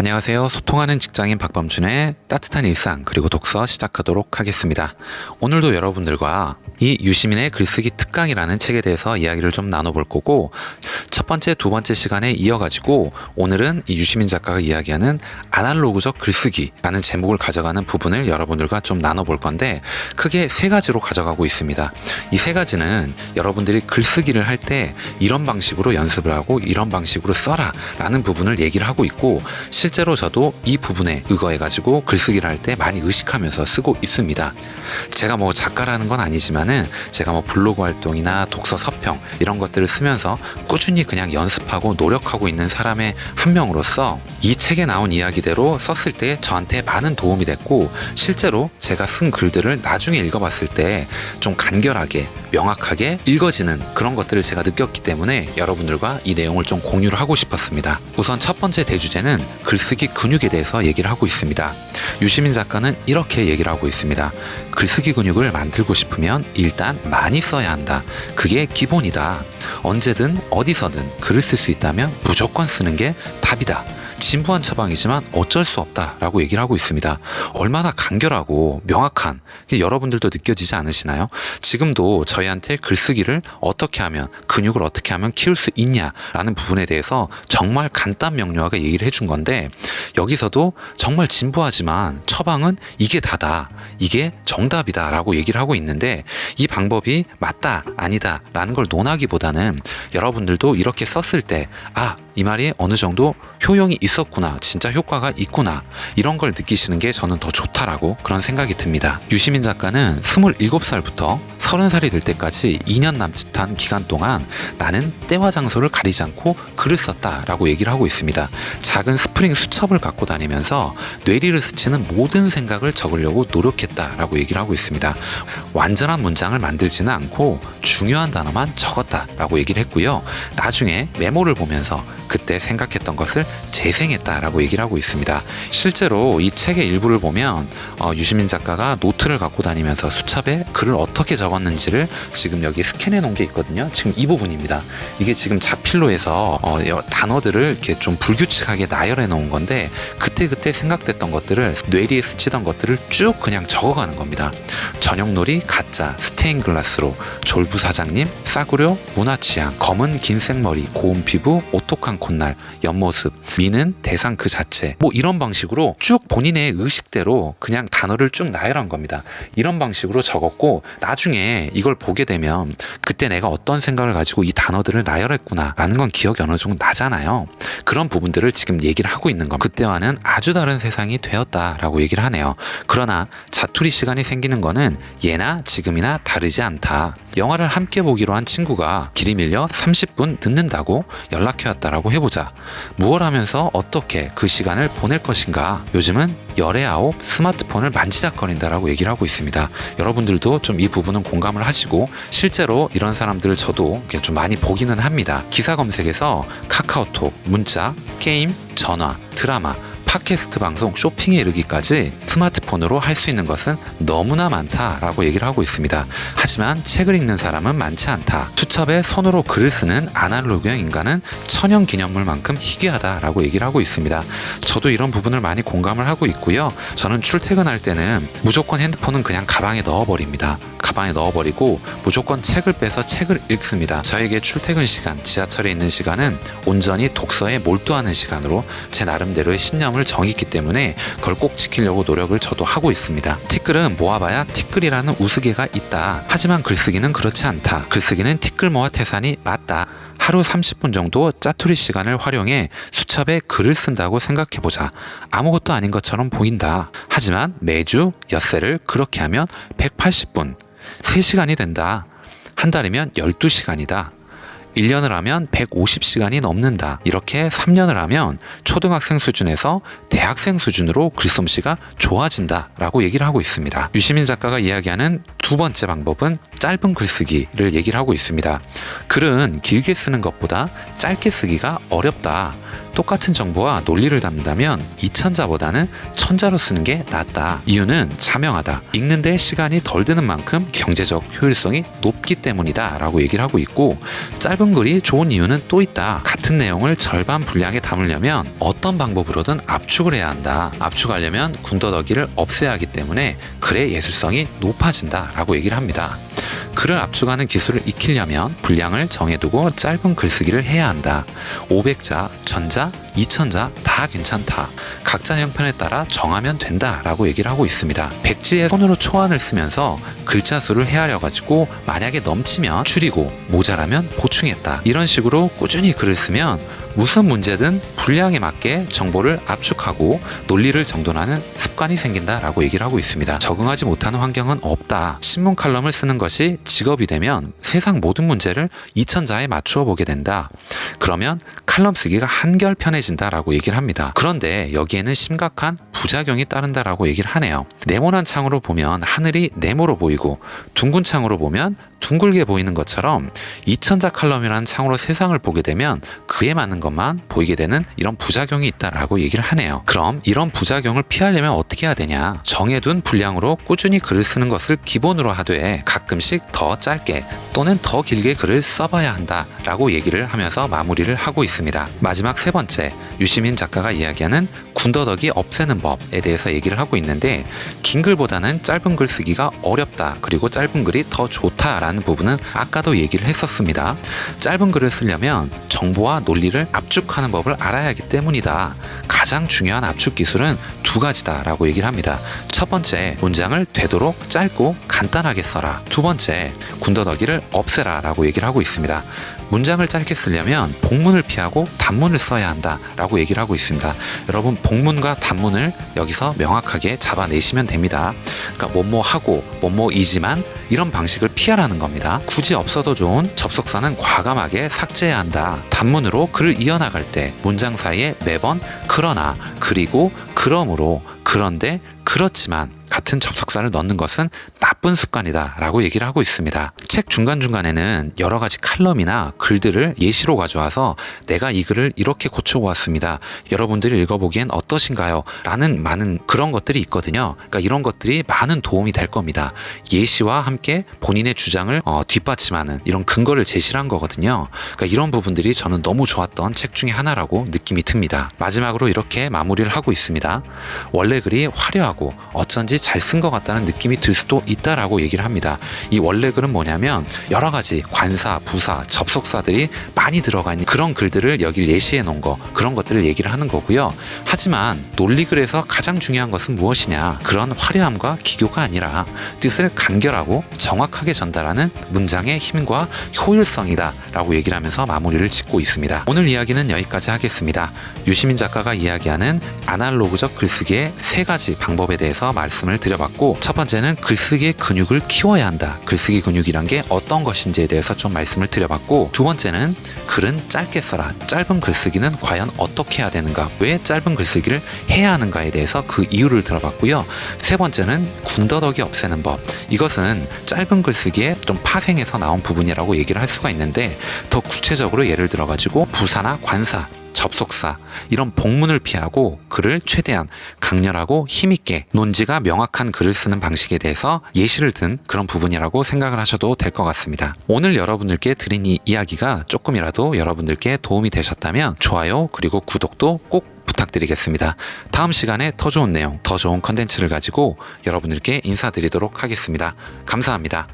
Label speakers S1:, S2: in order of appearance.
S1: 안녕하세요. 소통하는 직장인 박범준의 따뜻한 일상 그리고 독서 시작하도록 하겠습니다. 오늘도 여러분들과 이 유시민의 글쓰기 특강이라는 책에 대해서 이야기를 좀 나눠볼 거고, 첫 번째, 두 번째 시간에 이어가지고 오늘은 이 유시민 작가가 이야기하는 아날로그적 글쓰기라는 제목을 가져가는 부분을 여러분들과 좀 나눠볼 건데, 크게 세 가지로 가져가고 있습니다. 이 세 가지는 여러분들이 글쓰기를 할 때 이런 방식으로 연습을 하고 이런 방식으로 써라 라는 부분을 얘기를 하고 있고, 실제로 저도 이 부분에 의거해가지고 글쓰기를 할 때 많이 의식하면서 쓰고 있습니다. 제가 뭐 작가라는 건 아니지만은 제가 뭐 블로그 활동이나 독서 서평 이런 것들을 쓰면서 꾸준히 그냥 연습하고 노력하고 있는 사람의 한 명으로서 이 책에 나온 이야기대로 썼을 때 저한테 많은 도움이 됐고, 실제로 제가 쓴 글들을 나중에 읽어봤을 때 좀 간결하게 명확하게 읽어지는 그런 것들을 제가 느꼈기 때문에 여러분들과 이 내용을 좀 공유를 하고 싶었습니다. 우선 첫 번째 대주제는 글쓰기 근육에 대해서 얘기를 하고 있습니다. 유시민 작가는 이렇게 얘기를 하고 있습니다. 글쓰기 근육을 만들고 싶으면 일단 많이 써야 한다. 그게 기본이다. 언제든 어디서든 글을 쓸 수 있다면 무조건 쓰는 게 답이다. 진부한 처방이지만 어쩔 수 없다라고 얘기를 하고 있습니다. 얼마나 간결하고 명확한, 여러분들도 느껴지지 않으시나요? 지금도 저희한테 글쓰기를 어떻게 하면, 근육을 어떻게 하면 키울 수 있냐라는 부분에 대해서 정말 간단 명료하게 얘기를 해준 건데, 여기서도 정말 진부하지만 처방은 이게 다다, 이게 정답이다 라고 얘기를 하고 있는데, 이 방법이 맞다 아니다 라는 걸 논하기보다는 여러분들도 이렇게 썼을 때 이 말이 어느 정도 효용이 있었구나, 진짜 효과가 있구나, 이런 걸 느끼시는 게 저는 더 좋다라고 그런 생각이 듭니다. 유시민 작가는 27살부터 30살이 될 때까지 2년 남짓한 기간 동안 나는 때와 장소를 가리지 않고 글을 썼다라고 얘기를 하고 있습니다. 작은 스프링 수첩을 갖고 다니면서 뇌리를 스치는 모든 생각을 적으려고 노력했다라고 얘기를 하고 있습니다. 완전한 문장을 만들지는 않고 중요한 단어만 적었다라고 얘기를 했고요. 나중에 메모를 보면서 그때 생각했던 것을 재생했다라고 얘기를 하고 있습니다. 실제로 이 책의 일부를 보면 유시민 작가가 노트를 갖고 다니면서 수첩에 글을 어떻게 적었는지를 지금 여기 스캔해 놓은 게 있거든요. 지금 이 부분입니다. 이게 지금 자필로 해서 단어들을 이렇게 좀 불규칙하게 나열해 놓은 건데, 그때 생각됐던 것들을, 뇌리에 스치던 것들을 쭉 그냥 적어가는 겁니다. 저녁놀이 가짜, 스테인글라스로, 졸부 사장님, 싸구려, 문화취향, 검은 긴 생머리, 고운 피부, 오똑한 콧날, 옆모습, 미는 대상 그 자체, 뭐 이런 방식으로 쭉 본인의 의식대로 그냥 단어를 쭉 나열한 겁니다. 이런 방식으로 적었고, 나중에 이걸 보게 되면 그때 내가 어떤 생각을 가지고 이 단어들을 나열했구나 라는 건 기억이 어느 정도 나잖아요. 그런 부분들을 지금 얘기를 하고 있는 겁니다. 그때와는 아주 다른 세상이 되었다라고 얘기를 하네요. 그러나 자투리 시간이 생기는 거는 예나 지금이나 다르지 않다. 영화를 함께 보기로 한 친구가 길이 밀려 30분 늦는다고 연락해왔다라고 해보자. 무얼 하면서 어떻게 그 시간을 보낼 것인가. 요즘은 열의 아홉 스마트폰을 만지작거린다라고 얘기를 하고 있습니다. 여러분들도 좀 이 부분은 공감을 하시고, 실제로 이런 사람들을 저도 좀 많이 보기는 합니다. 기사 검색에서 카카오톡, 문자, 게임, 전화, 드라마, 팟캐스트 방송, 쇼핑에 이르기까지 스마트폰으로 할 수 있는 것은 너무나 많다라고 얘기를 하고 있습니다. 하지만 책을 읽는 사람은 많지 않다. 수첩에 손으로 글을 쓰는 아날로그형 인간은 천연기념물만큼 희귀하다라고 얘기를 하고 있습니다. 저도 이런 부분을 많이 공감을 하고 있고요. 저는 출퇴근할 때는 무조건 핸드폰은 그냥 가방에 넣어버립니다. 가방에 넣어버리고 무조건 책을 빼서 책을 읽습니다. 저에게 출퇴근 시간, 지하철에 있는 시간은 온전히 독서에 몰두하는 시간으로 제 나름대로의 신념을 정했기 때문에 그걸 꼭 지키려고 노력을 저도 하고 있습니다. 티끌은 모아봐야 티끌이라는 우스개가 있다. 하지만 글쓰기는 그렇지 않다. 글쓰기는 티끌 모아 태산이 맞다. 하루 30분 정도 짜투리 시간을 활용해 수첩에 글을 쓴다고 생각해보자. 아무것도 아닌 것처럼 보인다. 하지만 매주 엿새를 그렇게 하면 180분, 3시간이 된다. 한 달이면 12시간이다. 1년을 하면 150시간이 넘는다. 이렇게 3년을 하면 초등학생 수준에서 대학생 수준으로 글솜씨가 좋아진다 라고 얘기를 하고 있습니다. 유시민 작가가 이야기하는 두 번째 방법은 짧은 글쓰기를 얘기를 하고 있습니다. 글은 길게 쓰는 것보다 짧게 쓰기가 어렵다. 똑같은 정보와 논리를 담는다면 2천자보다는 1000자로 쓰는 게 낫다. 이유는 자명하다. 읽는데 시간이 덜 드는 만큼 경제적 효율성이 높기 때문이다 라고 얘기를 하고 있고, 짧은 글이 좋은 이유는 또 있다. 같은 내용을 절반 분량에 담으려면 어떤 방법으로든 압축을 해야 한다. 압축하려면 군더더기를 없애야 하기 때문에 글의 예술성이 높아진다 라고 얘기를 합니다. 글을 압축하는 기술을 익히려면 분량을 정해두고 짧은 글쓰기를 해야 한다. 500자, 1000자, 2000자 다 괜찮다. 각자 형편에 따라 정하면 된다 라고 얘기를 하고 있습니다. 백지에 손으로 초안을 쓰면서 글자 수를 헤아려 가지고 만약에 넘치면 줄이고 모자라면 보충했다. 이런 식으로 꾸준히 글을 쓰면 무슨 문제든 분량에 맞게 정보를 압축하고 논리를 정돈하는 습관이 생긴다라고 얘기를 하고 있습니다. 적응하지 못하는 환경은 없다. 신문 칼럼을 쓰는 것이 직업이 되면 세상 모든 문제를 2000자에 맞추어 보게 된다. 그러면 칼럼 쓰기가 한결 편해진다라고 얘기를 합니다. 그런데 여기에는 심각한 부작용이 따른다라고 얘기를 하네요. 네모난 창으로 보면 하늘이 네모로 보이고 둥근 창으로 보면 둥글게 보이는 것처럼 2000자 칼럼이라는 창으로 세상을 보게 되면 그에 맞는 것만 보이게 되는 이런 부작용이 있다라고 얘기를 하네요. 그럼 이런 부작용을 피하려면 어떻게 해야 되냐? 정해둔 분량으로 꾸준히 글을 쓰는 것을 기본으로 하되 가끔씩 더 짧게 또는 더 길게 글을 써봐야 한다라고 얘기를 하면서 마무리를 하고 있습니다. 마지막 세 번째, 유시민 작가가 이야기하는 군더더기 없애는 법에 대해서 얘기를 하고 있는데, 긴 글보다는 짧은 글 쓰기가 어렵다. 그리고 짧은 글이 더 좋다라는 부분은 아까도 얘기를 했었습니다. 짧은 글을 쓰려면 정보와 논리를 압축하는 법을 알아야 하기 때문이다. 가장 중요한 압축 기술은 두 가지다 라고 얘기를 합니다. 첫 번째, 문장을 되도록 짧고 간단하게 써라. 두 번째, 군더더기를 없애라 라고 얘기를 하고 있습니다. 문장을 짧게 쓰려면 복문을 피하고 단문을 써야 한다 라고 얘기를 하고 있습니다. 여러분, 복문과 단문을 여기서 명확하게 잡아내시면 됩니다. 그러니까 뭐뭐하고 뭐뭐이지만 이런 방식을 피하라는 겁니다. 굳이 없어도 좋은 접속사는 과감하게 삭제해야 한다. 단문으로 글을 이어나갈 때 문장 사이에 매번 그러나, 그리고, 그러므로, 그런데, 그렇지만 같은 접속사를 넣는 것은 나쁜 습관이다 라고 얘기를 하고 있습니다. 책 중간중간에는 여러 가지 칼럼이나 글들을 예시로 가져와서 내가 이 글을 이렇게 고쳐보았습니다. 여러분들이 읽어보기엔 어떠신가요? 라는 많은 그런 것들이 있거든요. 그러니까 이런 것들이 많은 도움이 될 겁니다. 예시와 함께 본인의 주장을 뒷받침하는 이런 근거를 제시한 거거든요. 그러니까 이런 부분들이 저는 너무 좋았던 책 중에 하나라고 느낌이 듭니다. 마지막으로 이렇게 마무리를 하고 있습니다. 원래 글이 화려하고 어쩐지 잘 쓴 것 같다는 느낌이 들 수도 있다라고 얘기를 합니다. 이 원래 글은 뭐냐면 여러 가지 관사, 부사, 접속사들이 많이 들어가 있는 그런 글들을 여기 예시해 놓은 거, 그런 것들을 얘기를 하는 거고요. 하지만 논리글에서 가장 중요한 것은 무엇이냐? 그런 화려함과 기교가 아니라 뜻을 간결하고 정확하게 전달하는 문장의 힘과 효율성이다 라고 얘기를 하면서 마무리를 짓고 있습니다. 오늘 이야기는 여기까지 하겠습니다. 유시민 작가가 이야기하는 아날로그적 글쓰기의 세 가지 방법에 대해서 말씀을 드려봤고, 첫 번째는 글쓰기의 근육을 키워야 한다. 글쓰기 근육이란 게 어떤 것인지에 대해서 좀 말씀을 드려봤고, 두 번째는 글은 짧게 써라. 짧은 글쓰기는 과연 어떻게 해야 되는가? 왜 짧은 글쓰기를 해야 하는가에 대해서 그 이유를 들어봤고요. 세 번째는 군더더기 없애는 법. 이것은 짧은 글쓰기에 좀 파생해서 나온 부분이라고 얘기를 할 수가 있는데, 더 구체적으로 예를 들어가지고 부사나 관사, 접속사 이런 복문을 피하고 글을 최대한 강렬하고 힘있게 논지가 명확한 글을 쓰는 방식에 대해서 예시를 든 그런 부분이라고 생각을 하셔도 될 것 같습니다. 오늘 여러분들께 드린 이 이야기가 조금이라도 여러분들께 도움이 되셨다면 좋아요 그리고 구독도 꼭 부탁드리겠습니다. 다음 시간에 더 좋은 내용, 더 좋은 컨텐츠를 가지고 여러분들께 인사드리도록 하겠습니다. 감사합니다.